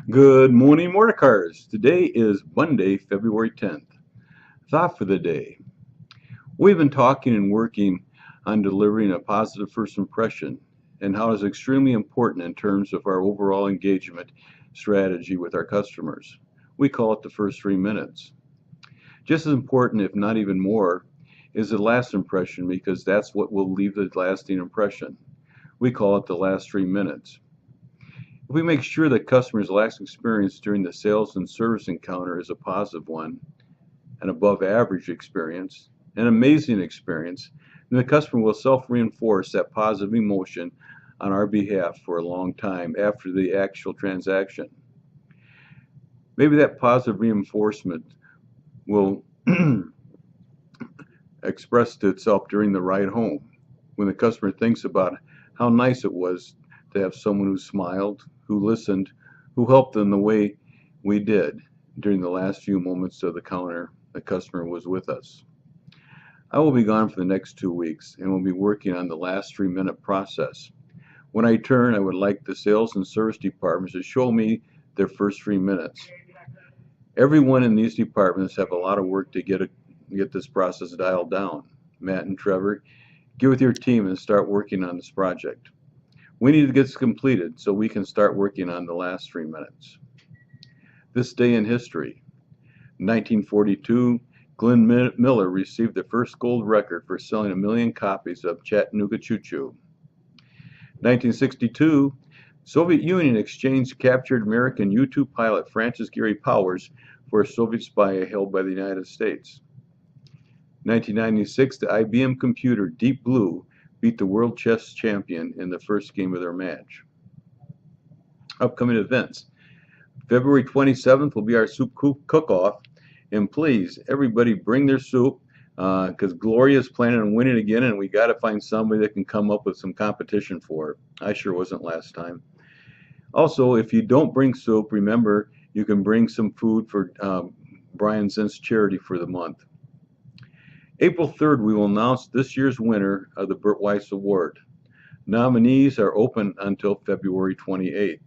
Good morning, Mordecars. Today is Monday, February 10th. Thought for the day. We've been talking and working on delivering a positive first impression and how it's extremely important in terms of our overall engagement strategy with our customers. We call it the first 3 minutes. Just as important, if not even more, is the last impression because that's what will leave the lasting impression. We call it the last 3 minutes. If we make sure that customers' last experience during the sales and service encounter is a positive one, an above average experience, an amazing experience, then the customer will self-reinforce that positive emotion on our behalf for a long time after the actual transaction. Maybe that positive reinforcement will express itself during the ride home when the customer thinks about how nice it was to have someone who smiled, who listened, who helped them the way we did during the last few moments of the counter the customer was with us. I will be gone for the next 2 weeks and will be working on the last 3 minute process. When I return, I would like the sales and service departments to show me their first 3 minutes. Everyone in these departments have a lot of work to get this process dialed down. Matt and Trevor, get with your team and start working on this project. We need to get this completed so we can start working on the last 3 minutes. This day in history. 1942, Glenn Miller received the first gold record for selling 1 million copies of Chattanooga Choo Choo. 1962, Soviet Union exchanged captured American U-2 pilot Francis Gary Powers for a Soviet spy held by the United States. 1996, the IBM computer Deep Blue beat the world chess champion in the first game of their match. Upcoming events. February 27th will be our soup cook-off, and please, everybody bring their soup because Gloria's planning on winning again, and we got to find somebody that can come up with some competition for her. I sure wasn't last time. Also, if you don't bring soup, remember you can bring some food for Brian Zinn's charity for the month. April 3rd, we will announce this year's winner of the Burt Weiss Award. Nominees are open until February 28th.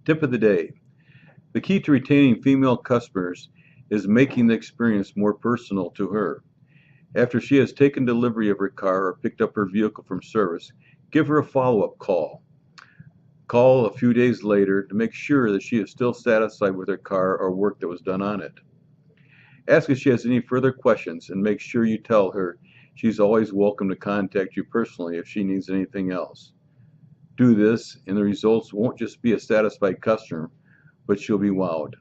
Tip of the day. The key to retaining female customers is making the experience more personal to her. After she has taken delivery of her car or picked up her vehicle from service, give her a follow-up call. Call a few days later to make sure that she is still satisfied with her car or work that was done on it. Ask if she has any further questions and make sure you tell her she's always welcome to contact you personally if she needs anything else. Do this and the results won't just be a satisfied customer, but she'll be wowed.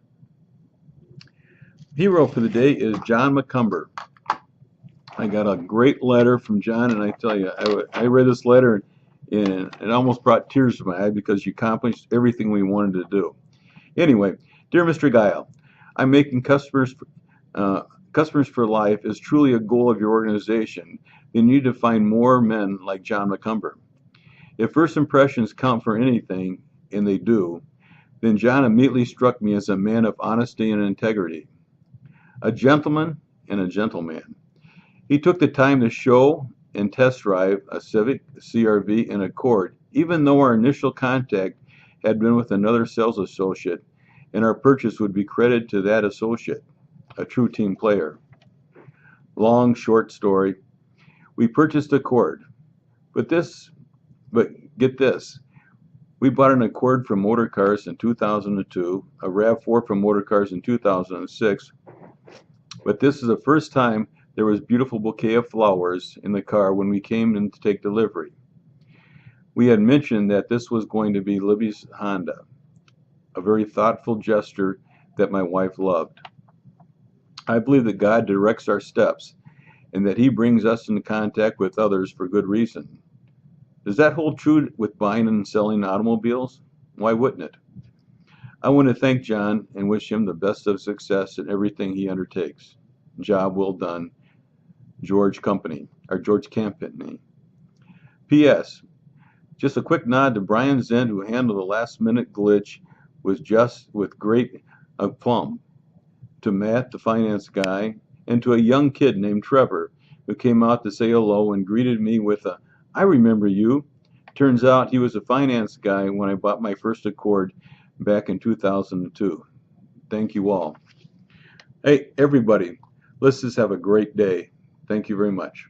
Hero for the day is John McCumber. I got a great letter from John, and I tell you, I read this letter and it almost brought tears to my eye because you accomplished everything we wanted to do. Anyway, dear Mr. Guile, I'm making customers for life is truly a goal of your organization. You need to find more men like John McCumber. If first impressions count for anything, and they do, then John immediately struck me as a man of honesty and integrity, a gentleman and a gentleman. He took the time to show and test drive a Civic, CR-V, and Accord, even though our initial contact had been with another sales associate, and our purchase would be credited to that associate. A true team player. Long, short story. We purchased Accord. But get this. We bought an Accord from Motor Cars in 2002, a RAV4 from Motor Cars in 2006. But this is the first time there was a beautiful bouquet of flowers in the car when we came in to take delivery. We had mentioned that this was going to be Libby's Honda, a very thoughtful gesture that my wife loved. I believe that God directs our steps and that He brings us into contact with others for good reason. Does that hold true with buying and selling automobiles? Why wouldn't it? I want to thank John and wish him the best of success in everything he undertakes. Job well done. George Campany. P.S. Just a quick nod to Brian Zinn, who handled the last minute glitch with great aplomb. To Matt, the finance guy, and to a young kid named Trevor, who came out to say hello and greeted me with a, "I remember you. Turns out he was a finance guy when I bought my first Accord back in 2002. Thank you all. Hey, everybody, let's just have a great day. Thank you very much.